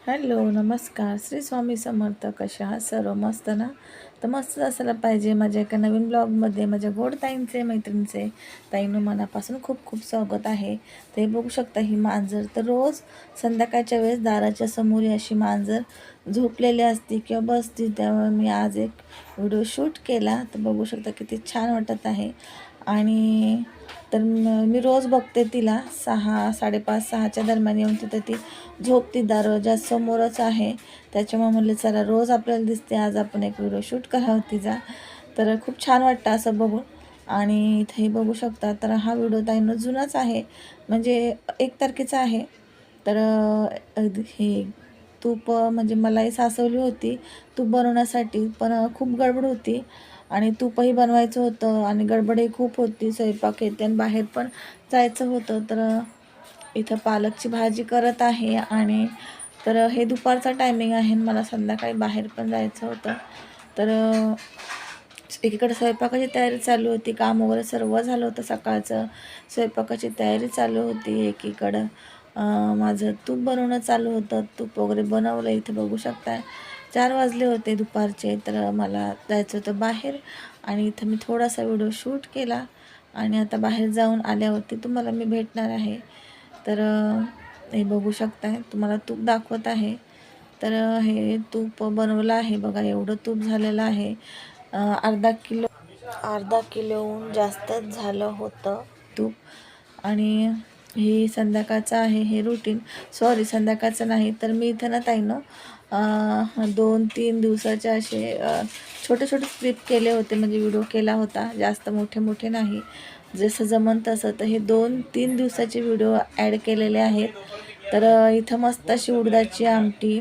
Hello नमस्कार श्री स्वामी समर्थ. कशा आहात सर्व? मस्त ना? तर मस्त असायला पाहिजे. माझ्या एका नवीन ब्लॉगमध्ये माझ्या गोड ताईंचे मैत्रिणीचे ताईंनो मनापासून खूप खूप स्वागत आहे. ते बघू शकता ही मांजर तर रोज संध्याकाळच्या वेळेस दाराच्या समोर अशी मांजर झोपलेली असती किंवा बसती. त्यामुळे मी आज एक व्हिडिओ शूट केला. तर बघू शकता किती छान वाटत आहे. आणि तर मी रोज बघते तिला 6:30-6:30 दरम्यान येऊन तिथं ती झोपती दरवाजा समोरच आहे. त्याच्यामुळे म्हणले चला रोज आपल्याला दिसते, आज आपण एक व्हिडिओ शूट करावा तिचा. तर खूप छान वाटतं असं बघून. आणि इथेही बघू शकता तर हा व्हिडिओ ताईंनो जुनाच आहे, म्हणजे 1 तारखेचा आहे. तर हे तूप म्हणजे मलाही सासवली होती तूप बनवण्यासाठी, पण खूप गडबड होती आणि तूपही बनवायचं होतं आणि गडबडही खूप होती. स्वयंपाक येते आणि बाहेर पण जायचं होतं. तर इथं पालकची भाजी करत आहे. आणि तर हे दुपारचा टायमिंग आहे आणि मला संध्याकाळी बाहेर पण जायचं होतं. तर एकीकडे स्वयंपाकाची तयारी चालू होती, काम वगैरे सर्व झालं होतं सकाळचं. स्वयंपाकाची तयारी चालू होती. एकीकडं माझं तूप बनवणं चालू होतं. तूप वगैरे बनवलं. इथं बघू शकता 4 वाजले होते दुपारचे. तर मला जायचं होतं बाहेर आणि इथं मी थोडासा व्हिडिओ शूट केला आणि आता बाहेर जाऊन आल्यावरती तुम्हाला मी भेटणार आहे. तर हे बघू शकताय, तुम्हाला तूप दाखवत आहे. तर हे तूप बनवलं आहे बघा, एवढं तूप झालेलं आहे. अर्धा किलोहून जास्तच झालं होतं तूप. आणि हे संध्याकाळचं आहे, हे रुटीन. सॉरी संध्याकाळचं नाही, तर मी इथं ना ताईनं 2-3 दिवसाचे असे छोटे छोटे क्लिप केले होते, म्हणजे व्हिडिओ केला होता, जास्त मोठे मोठे नाही, जसं जमन तसं. तर हे 2-3 दिवसाचे व्हिडिओ ॲड केलेले आहेत. तर इथं मस्त अशी उडदाची आमटी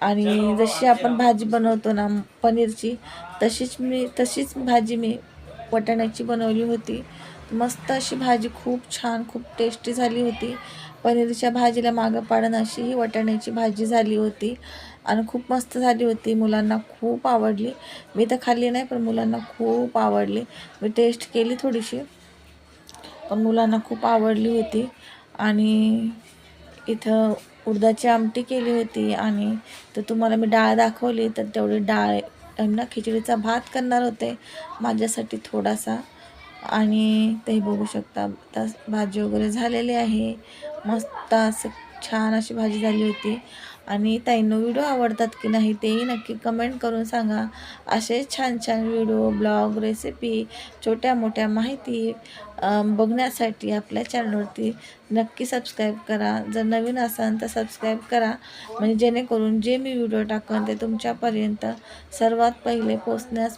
आणि जशी आपण भाजी बनवतो ना पनीरची, तशीच भाजी मी वाटाण्याची बनवली होती. मस्त अशी भाजी, खूप छान, खूप टेस्टी झाली होती. पनीरच्या भाजीला मागं पाडून अशी ही वाटाण्याची भाजी झाली होती आणि खूप मस्त झाली होती. मुलांना खूप आवडली. मी तर खाल्ली नाही, पण मुलांना खूप आवडली. मी टेस्ट केली थोडीशी, पण मुलांना खूप आवडली होती. आणि इथं उडदाची आमटी केली होती. आणि तर तुम्हाला मी डाळ दाखवली, तर तेवढी डाळ ना खिचडीचा भात करणार होते माझ्यासाठी थोडासा. आणि ते बघू शकता आता भाजी वगैरे झालेली आहे. मस्त असं छान अशी भाजी झाली होती. आणि ताईंनो व्हिडिओ आवडतात की नाही तेही नक्की कमेंट करून सांगा. असे छान छान व्हिडिओ, ब्लॉग, रेसिपी, छोट्या मोठ्या माहिती बघण्यासाठी आपल्या चॅनलवरती नक्की सबस्क्राईब करा. जर नवीन असाल तर सबस्क्राईब करा, म्हणजे जेणेकरून जे मी व्हिडिओ टाकेन ते तुमच्यापर्यंत सर्वात पहिले पोचण्यास